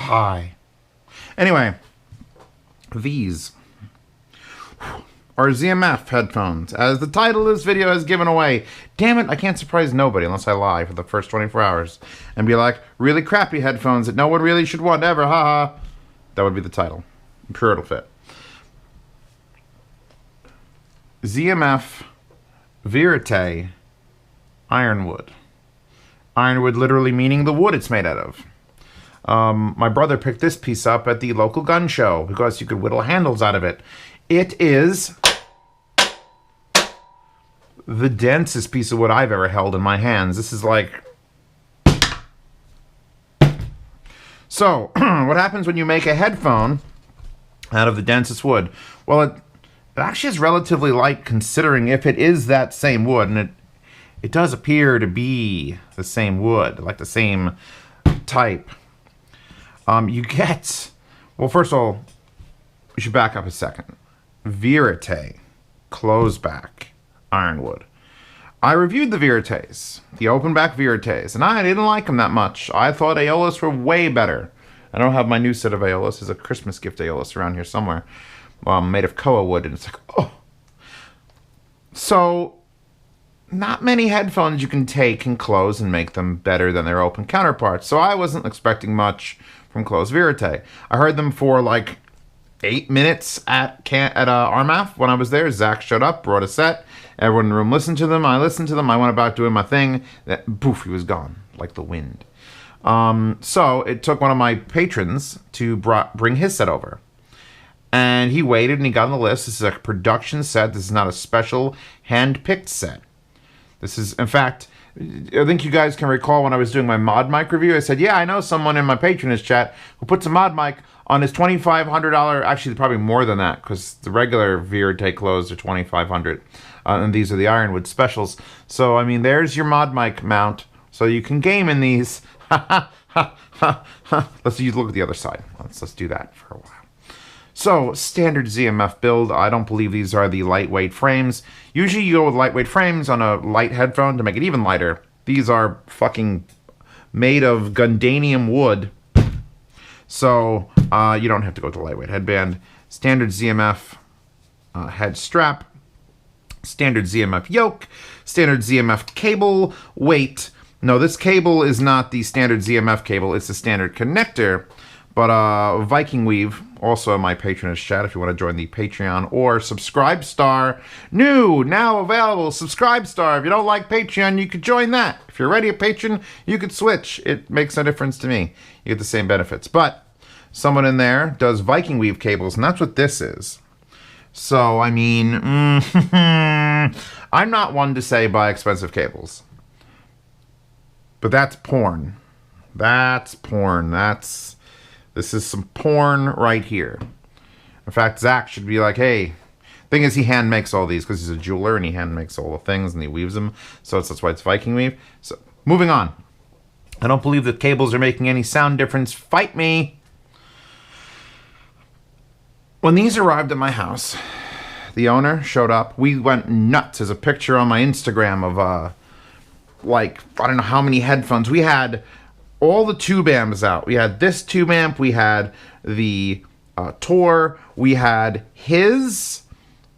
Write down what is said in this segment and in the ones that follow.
high. Anyway, these are ZMF headphones. As the title of this video has given away, damn it, I can't surprise nobody unless I lie for the first 24 hours and be like, really crappy headphones that no one really should want ever, haha. That would be the title. I'm sure it'll fit. ZMF Verite Ironwood. Ironwood literally meaning the wood it's made out of. My brother picked this piece up at the local gun show because you could whittle handles out of it. It is the densest piece of wood I've ever held in my hands. This is like... So, what happens when you make a headphone out of the densest wood? Well, it actually is relatively light considering if it is that same wood, and it does appear to be the same wood, like the same type. You get... Well, first of all, we should back up a second. Verite, close-back ironwood. I reviewed the Verites, the open-back Verites, and I didn't like them that much. I thought Aeolus were way better. I don't have my new set of Aeolus. There's a Christmas gift Aeolus around here somewhere. Made of koa wood, and it's like, oh. So, not many headphones you can take and close and make them better than their open counterparts. So I wasn't expecting much from closed Verite. I heard them for like 8 minutes at RMAF when I was there. Zach showed up, brought a set. Everyone in the room listened to them. I listened to them. I went about doing my thing. Then, poof, he was gone, like the wind. So it took one of my patrons to bring his set over. And he waited and he got on the list. This is a production set. This is not a special hand-picked set. This is, in fact, I think you guys can recall when I was doing my mod mic review, I said, yeah, I know someone in my patronage chat who puts a mod mic on his $2,500, actually probably more than that, because the regular Verite closed are $2,500, and these are the Ironwood specials. So, I mean, there's your mod mic mount, so you can game in these. Let's look at the other side. Let's do that for a while. So, standard ZMF build. I don't believe these are the lightweight frames. Usually you go with lightweight frames on a light headphone to make it even lighter. These are fucking made of Gundanium wood. So, you don't have to go with the lightweight headband. Standard ZMF head strap. Standard ZMF yoke. Standard ZMF cable. Weight. No, this cable is not the standard ZMF cable. It's the standard connector. But VikingWeave, also my patronage chat if you want to join the Patreon, or Subscribe Star, now available, Subscribe Star. If you don't like Patreon, you could join that. If you're already a patron, you could switch. It makes no difference to me. You get the same benefits. But someone in there does VikingWeaveCables, and that's what this is. So, I mean, I'm not one to say buy expensive cables. But that's porn. That's porn. This is some porn right here. In fact, Zach should be like, hey, thing is he hand makes all these because he's a jeweler and he hand makes all the things and he weaves them. So that's why it's Viking Weave. So moving on. I don't believe the cables are making any sound difference. Fight me. When these arrived at my house, the owner showed up. We went nuts. There's a picture on my Instagram of, like, I don't know how many headphones. We had all the tube amps out. We had this tube amp. We had the Tor. We had his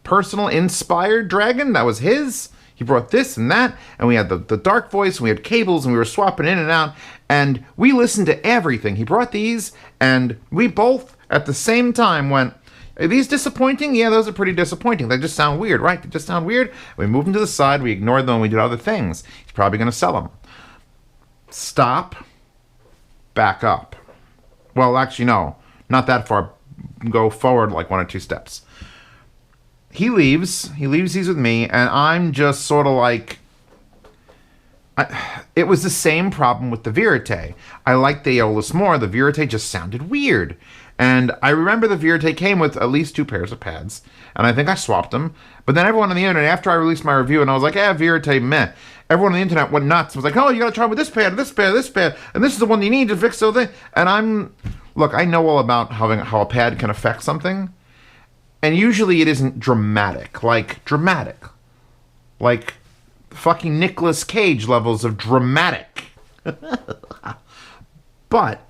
personal inspired Dragon. That was his. He brought this and that. And we had the dark voice. And we had cables. And we were swapping in and out. And we listened to everything. He brought these. And we both, at the same time, went, are these disappointing? Yeah, those are pretty disappointing. They just sound weird, right? They just sound weird. We moved them to the side. We ignored them. And we did other things. He's probably going to sell them. Stop. Back up. Well, actually, no. Not that far. Go forward like 1 or 2 steps. He leaves. He leaves these with me, and I'm just sort of like... it was the same problem with the Verite. I liked the Aeolus more. The Verite just sounded weird. And I remember the Verite came with at least 2 pairs of pads, and I think I swapped them. But then everyone on the internet, after I released my review, and I was like, Verite, meh. Everyone on the internet went nuts. Was like, oh, you gotta try with this pad, this pad, this pad, and this is the one you need to fix the thing. And look, I know all about how a pad can affect something, and usually it isn't dramatic. Like fucking Nicolas Cage levels of dramatic. But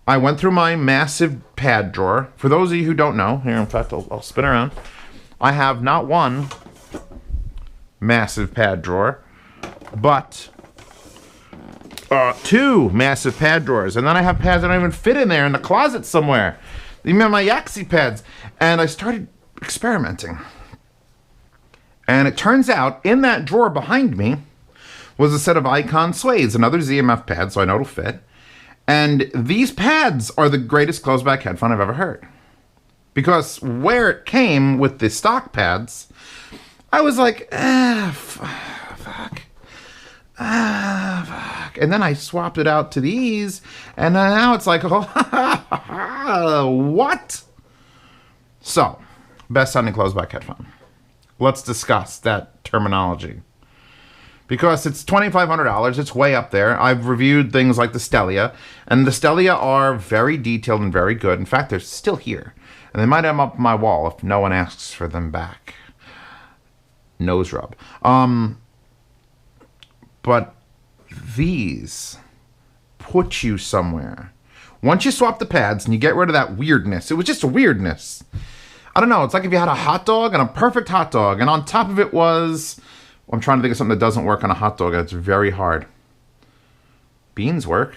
I went through my massive pad drawer. For those of you who don't know, here, in fact, I'll spin around. I have not one massive pad drawer, but two massive pad drawers. And then I have pads that don't even fit in there in the closet somewhere. Even my Yaxi pads. And I started experimenting. And it turns out, in that drawer behind me was a set of Icon Suedes, another ZMF pad, so I know it'll fit. And these pads are the greatest closed-back headphone I've ever heard. Because where it came with the stock pads, I was like, fuck. And then I swapped it out to these, and now it's like, oh, what? So, best sounding closed-back headphone. Let's discuss that terminology. Because it's $2,500, it's way up there. I've reviewed things like the Stellia, and the Stellia are very detailed and very good. In fact, they're still here. And they might have them up my wall if no one asks for them back. Nose rub. But these put you somewhere. Once you swap the pads and you get rid of that weirdness, it was just a weirdness. I don't know, it's like if you had a hot dog and a perfect hot dog, and on top of it was... I'm trying to think of something that doesn't work on a hot dog, and it's very hard. Beans work.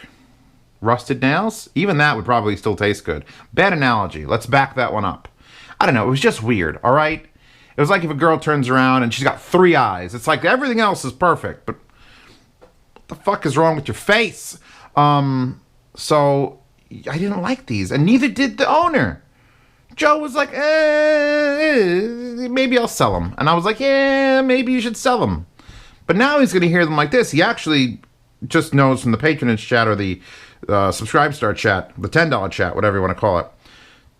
Rusted nails? Even that would probably still taste good. Bad analogy. Let's back that one up. I don't know, it was just weird, all right? It was like if a girl turns around and she's got 3 eyes. It's like everything else is perfect, but what the fuck is wrong with your face? So I didn't like these, and neither did the owner. Joe was like, maybe I'll sell them. And I was like, yeah, maybe you should sell them. But now he's going to hear them like this. He actually just knows from the patronage chat or the subscribe star chat, the $10 chat, whatever you want to call it.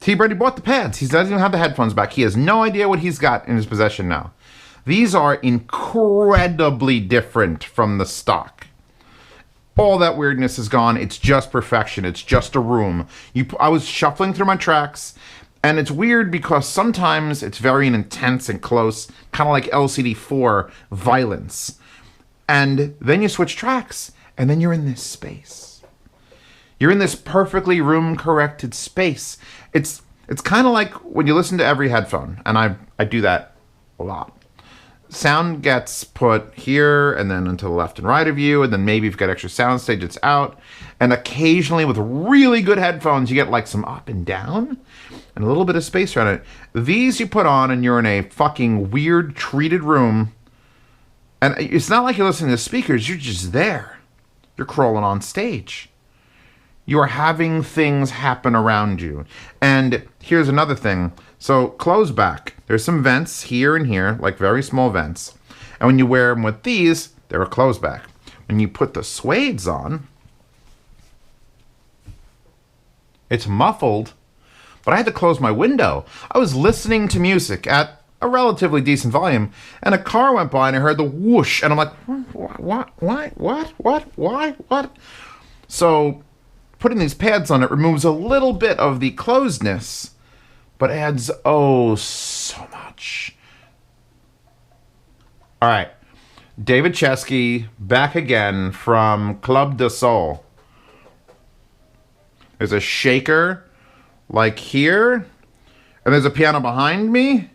He already bought the pads. He doesn't even have the headphones back. He has no idea what he's got in his possession now. These are incredibly different from the stock. All that weirdness is gone. It's just perfection. It's just a room. I was shuffling through my tracks, and it's weird because sometimes it's very intense and close, kind of like LCD4 violence. And then you switch tracks, and then you're in this space. You're in this perfectly room-corrected space. It's kind of like when you listen to every headphone, and I do that a lot. Sound gets put here, and then into the left and right of you, and then maybe if you've got extra soundstage, it's out. And occasionally, with really good headphones, you get like some up and down, and a little bit of space around it. These you put on, and you're in a fucking weird, treated room. And it's not like you're listening to speakers, you're just there. You're crawling on stage. You are having things happen around you. And here's another thing. So, close back. There's some vents here and here, like very small vents. And when you wear them with these, they're a close back. When you put the suedes on, it's muffled, but I had to close my window. I was listening to music at a relatively decent volume, and a car went by and I heard the whoosh, and I'm like, what? So, putting these pads on it removes a little bit of the closedness, but adds, oh, so much. All right. David Chesky, back again from Club de Sol. There's a shaker, like here, and there's a piano behind me,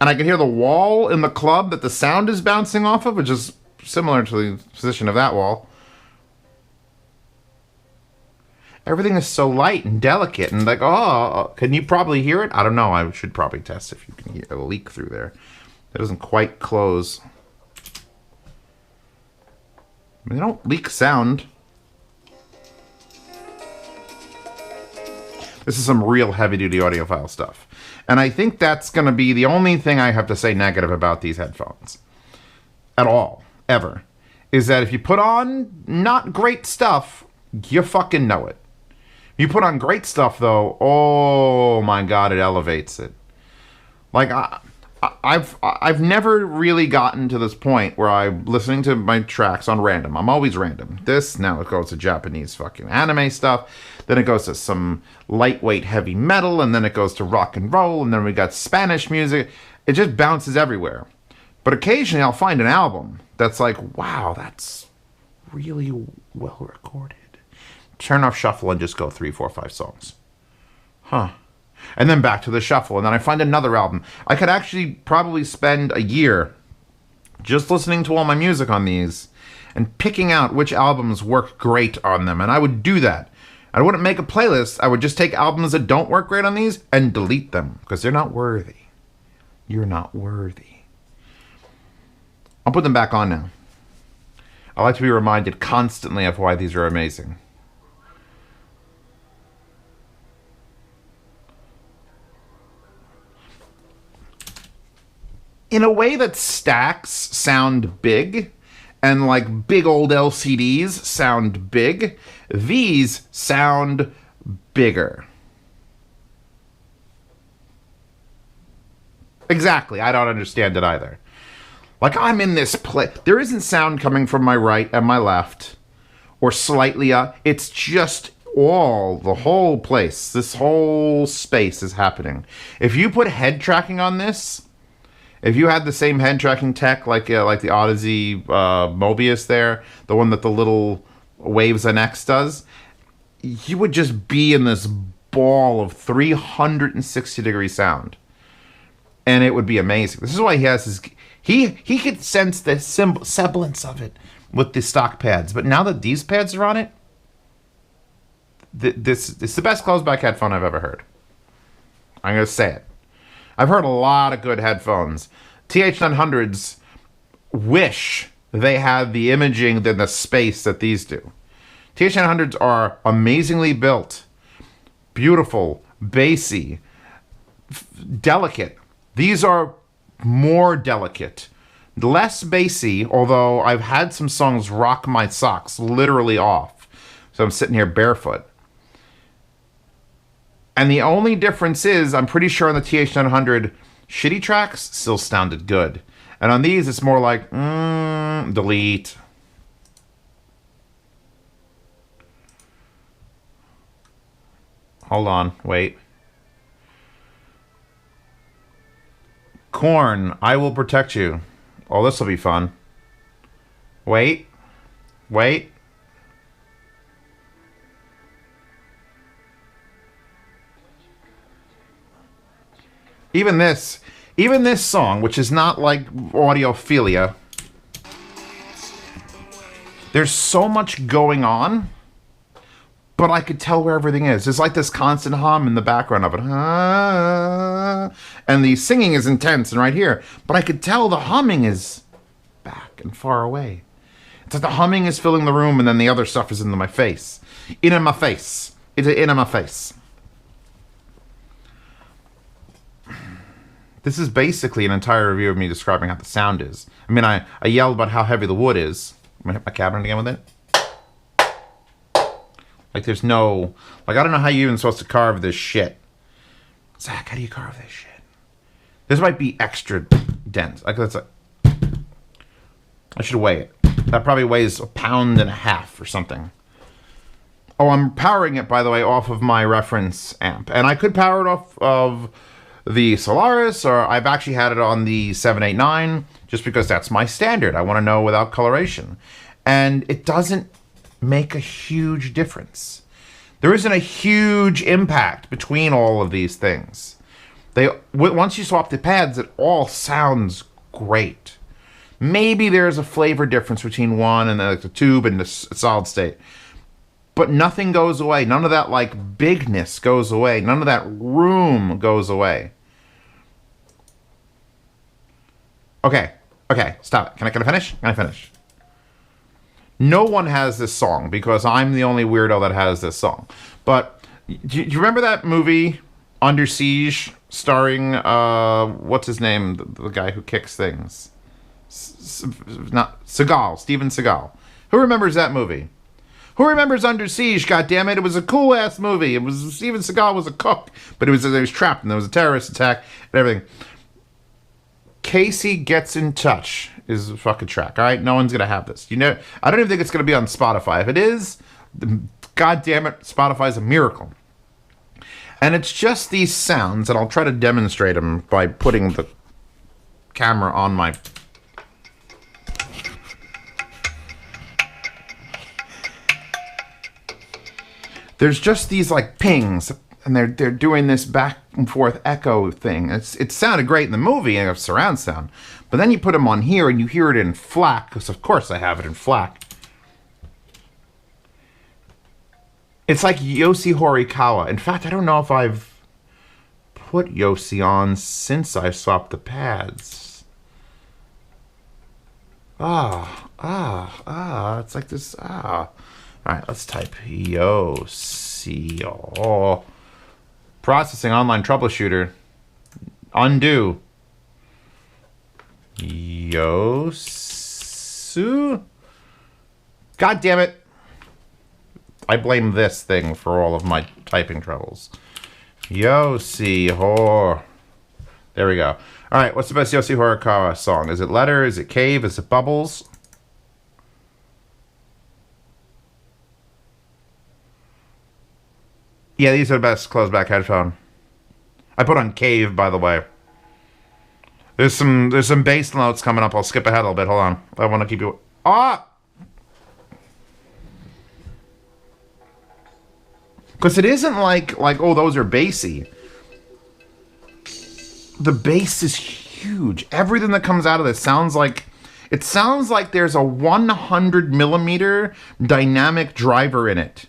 and I can hear the wall in the club that the sound is bouncing off of, which is similar to the position of that wall. Everything is so light and delicate, and like, oh, can you probably hear it? I don't know. I should probably test if you can hear a leak through there. It doesn't quite close. I mean, they don't leak sound. This is some real heavy-duty audiophile stuff. And I think that's going to be the only thing I have to say negative about these headphones. At all. Ever. Is that if you put on not great stuff, you fucking know it. You put on great stuff, though, oh my god, it elevates it. Like, I've never really gotten to this point where I'm listening to my tracks on random. I'm always random. Now it goes to Japanese fucking anime stuff. Then it goes to some lightweight heavy metal, and then it goes to rock and roll, and then we got Spanish music. It just bounces everywhere. But occasionally I'll find an album that's like, wow, that's really well recorded. turn off shuffle and just go 3, 4, 5 songs. Huh. And then back to the shuffle, and then I find another album. I could actually probably spend a year just listening to all my music on these and picking out which albums work great on them, and I would do that. I wouldn't make a playlist. I would just take albums that don't work great on these and delete them because they're not worthy. You're not worthy. I'll put them back on now. I like to be reminded constantly of why these are amazing. In a way that stacks sound big, and like big old LCDs sound big, these sound bigger. Exactly, I don't understand it either. Like, I'm in this place. There isn't sound coming from my right and my left, or slightly up. It's just the whole place. This whole space is happening. If you put head tracking on this, if you had the same head tracking tech like the Odyssey Mobius there, the one that the little Waves NX does, you would just be in this ball of 360-degree sound. And it would be amazing. This is why he has his... He could sense the semblance of it with the stock pads. But now that these pads are on it, this is the best closed-back headphone I've ever heard. I'm going to say it. I've heard a lot of good headphones. TH900s wish they had the imaging and the space that these do. TH900s are amazingly built, beautiful, bassy, delicate. These are more delicate, less bassy, although I've had some songs rock my socks literally off. So I'm sitting here barefoot. And the only difference is, I'm pretty sure on the TH900, shitty tracks still sounded good. And on these, it's more like, delete. Hold on, wait. Korn, I will protect you. Oh, this will be fun. Wait. Wait. Even this song, which is not like Audiophilia, there's so much going on, but I could tell where everything is. There's like this constant hum in the background of it. And the singing is intense and right here, but I could tell the humming is back and far away. It's like the humming is filling the room and then the other stuff is into my face. In my face. It's in my face. This is basically an entire review of me describing how the sound is. I mean, I yelled about how heavy the wood is. I'm gonna hit my cabinet again with it. Like, there's no... Like, I don't know how you're even supposed to carve this shit. Zach, how do you carve this shit? This might be extra dense. Like, that's like... I should weigh it. That probably weighs 1.5 pounds or something. Oh, I'm powering it, by the way, off of my reference amp. And I could power it off of the Solaris, or I've actually had it on the 789, just because that's my standard. I want to know without coloration. And it doesn't make a huge difference. There isn't a huge impact between all of these things. Once you swap the pads, it all sounds great. Maybe there's a flavor difference between one and the tube and the solid state. But nothing goes away. None of that like bigness goes away. None of that room goes away. Okay, stop it. Can I finish? Can I finish? No one has this song because I'm the only weirdo that has this song. But do you remember that movie, Under Siege, starring, what's his name? The guy who kicks things. Not Seagal, Steven Seagal. Who remembers that movie? Who remembers Under Siege? Goddammit, it was a cool ass movie. It was Steven Seagal was a cook, but he was trapped and there was a terrorist attack and everything. Casey Gets in Touch is a fucking track. All right, no one's gonna have this. I don't even think it's gonna be on Spotify. If it is, goddammit, Spotify's a miracle. And it's just these sounds, and I'll try to demonstrate them by putting the camera on my. there's just these like pings, and they're doing this back and forth echo thing. It sounded great in the movie and surround sound, but then you put them on here and you hear it in FLAC, because of course I have it in FLAC. It's like Yoshi Horikawa. In fact, I don't know if I've put Yoshi on since I swapped the pads. It's like this. All right, let's type Yoshi. Oh. Processing online troubleshooter. Undo. Yosu. God damn it. I blame this thing for all of my typing troubles. Yoshi Hor. There we go. All right, what's the best Yoshi Horikawa song? Is it Letter? Is it Cave? Is it Bubbles? Yeah, these are the best closed back headphone. I put on Cave, by the way. There's some bass notes coming up. I'll skip ahead a little bit. Hold on. I want to keep you. Because it isn't like, oh, those are bassy. The bass is huge. Everything that comes out of this sounds like there's a 100 millimeter dynamic driver in it.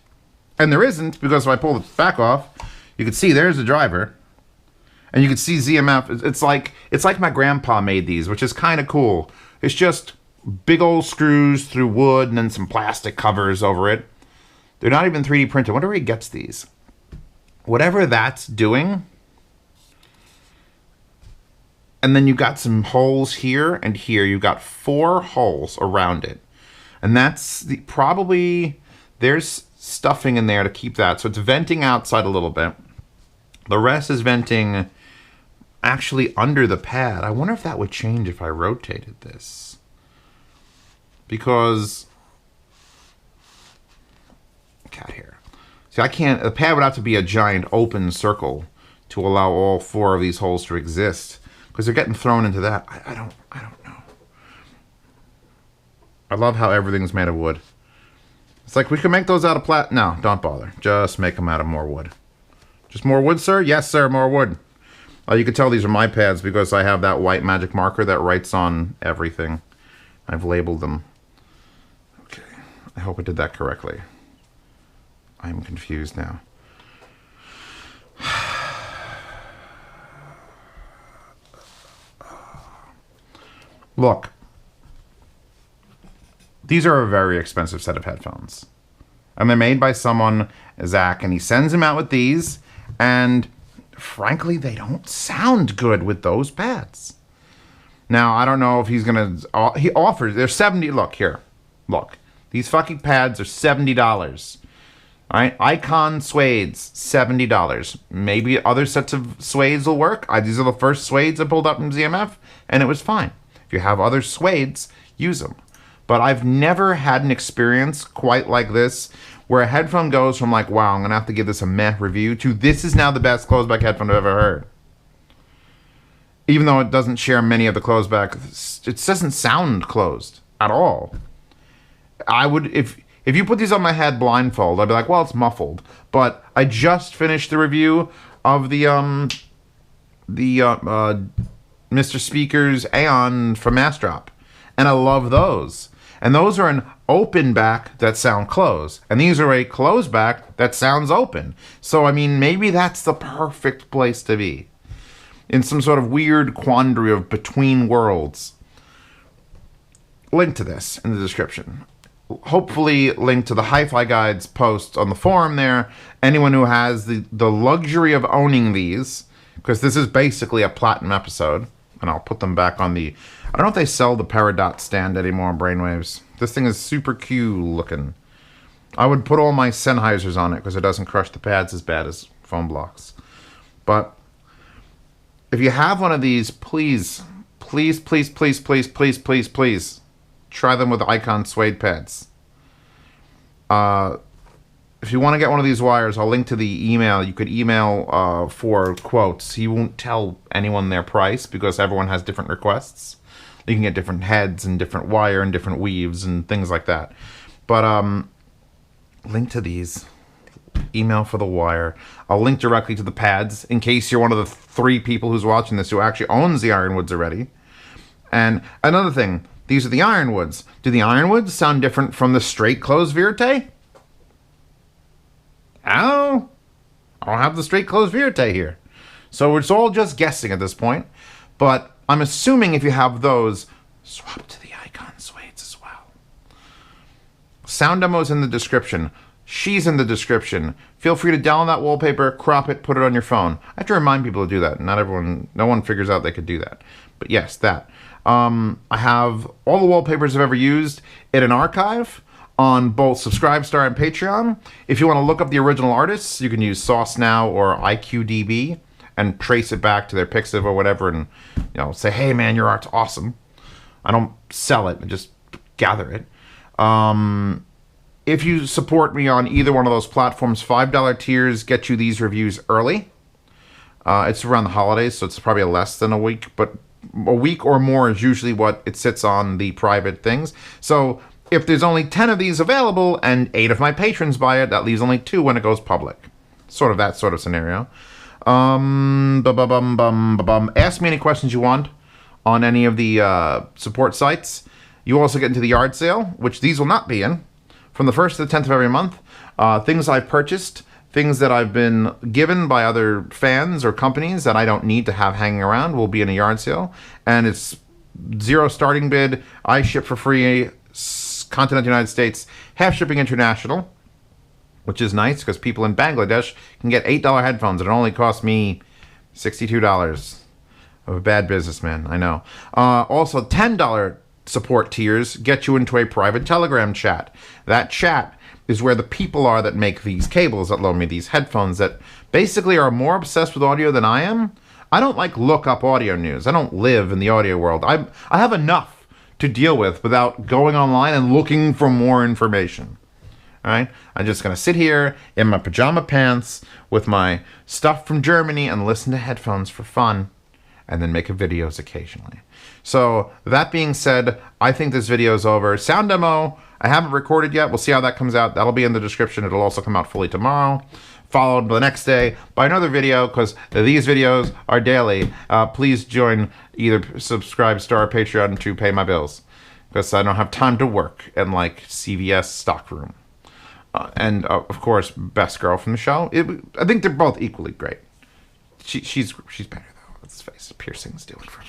And there isn't, because if I pull the back off, you can see there's a driver. And you can see ZMF. It's like my grandpa made these, which is kind of cool. It's just big old screws through wood and then some plastic covers over it. They're not even 3D printed. I wonder where he gets these. Whatever that's doing. And then you got some holes here and here. You got 4 holes around it. And that's probably, there's stuffing in there to keep that. So it's venting outside a little bit. The rest is venting actually under the pad. I wonder if that would change if I rotated this. Because... cat hair. See, I can't... the pad would have to be a giant open circle to allow all 4 of these holes to exist. Because they're getting thrown into that. I don't know. I love how everything's made of wood. It's like we can make those out of plat... no, don't bother. Just make them out of more wood. Just more wood, sir? Yes, sir, more wood. You can tell these are my pads because I have that white magic marker that writes on everything. I've labeled them. Okay. I hope I did that correctly. I'm confused now. Look. These are a very expensive set of headphones. And they're made by someone, Zach, and he sends them out with these. And frankly, they don't sound good with those pads. Now, I don't know if he's going to... he offers... they're 70... look, here. Look. These fucking pads are $70. All right? Icon suedes, $70. Maybe other sets of suedes will work. These are the first suedes I pulled up from ZMF, and it was fine. If you have other suedes, use them. But I've never had an experience quite like this where a headphone goes from like, wow, I'm going to have to give this a meh review to this is now the best closed-back headphone I've ever heard. Even though it doesn't share many of the closed-back, it doesn't sound closed at all. I would, if you put these on my head blindfold, I'd be like, well, it's muffled. But I just finished the review of the Mr. Speaker's Aeon from Massdrop. And I love those. And those are an open back that sound closed. And these are a closed back that sounds open. So, I mean, maybe that's the perfect place to be. In some sort of weird quandary of between worlds. Link to this in the description. Hopefully link to the Hi-Fi Guides post on the forum there. Anyone who has the luxury of owning these, because this is basically a platinum episode. And I'll put them back on the... I don't know if they sell the Peridot stand anymore on Brainwaves. This thing is super cute looking. I would put all my Sennheisers on it because it doesn't crush the pads as bad as foam blocks. But if you have one of these, please, please, please, please, please, please, please, please, try them with Icon suede pads. If you want to get one of these wires, I'll link to the email. You could email for quotes. He won't tell anyone their price because everyone has different requests. You can get different heads and different wire and different weaves and things like that. But link to these. email for the wire. I'll link directly to the pads in case you're one of the 3 people who's watching this who actually owns the Ironwoods already. And another thing, these are the Ironwoods. Do the Ironwoods sound different from the straight closed Verite? Oh, I don't have the straight closed Verite here. So it's all just guessing at this point. But I'm assuming if you have those, swap to the Icon Suedes as well. Sound demo's in the description. She's in the description. Feel free to download that wallpaper, crop it, put it on your phone. I have to remind people to do that. No one figures out they could do that. But yes, that. I have all the wallpapers I've ever used in an archive on both Subscribestar and Patreon. If you want to look up the original artists, you can use Sauce Now or IQDB and trace it back to their Pixiv or whatever, and say, hey man, your art's awesome. I don't sell it, I just gather it. If you support me on either one of those platforms, $5 tiers get you these reviews early. It's around the holidays, so it's probably less than a week, but a week or more is usually what it sits on the private things. So if there's only 10 of these available and 8 of my patrons buy it, that leaves only 2 when it goes public. Sort of that sort of scenario. Ask me any questions you want on any of the support sites. You also get into the yard sale, which these will not be in, from the 1st to the 10th of every month. Things I've purchased, things that I've been given by other fans or companies that I don't need to have hanging around will be in a yard sale. And it's 0 starting bid. I ship for free, continental United States, half shipping international, which is nice because people in Bangladesh can get $8 headphones. It only cost me $62. I'm a bad businessman, I know. Also, $10 support tiers get you into a private Telegram chat. That chat is where the people are that make these cables, that loan me these headphones, that basically are more obsessed with audio than I am. I don't look up audio news. I don't live in the audio world. I have enough to deal with without going online and looking for more information. All right? I'm just going to sit here in my pajama pants with my stuff from Germany and listen to headphones for fun, and then make videos occasionally. So that being said, I think this video is over. Sound demo, I haven't recorded yet. We'll see how that comes out. That'll be in the description. It'll also come out fully tomorrow, followed the next day by another video, because these videos are daily. Please join either Subscribestar or Patreon to pay my bills, because I don't have time to work in CVS stockroom. And of course, best girl from the show. I think they're both equally great. She's better though. Let's face it, piercings do it for me.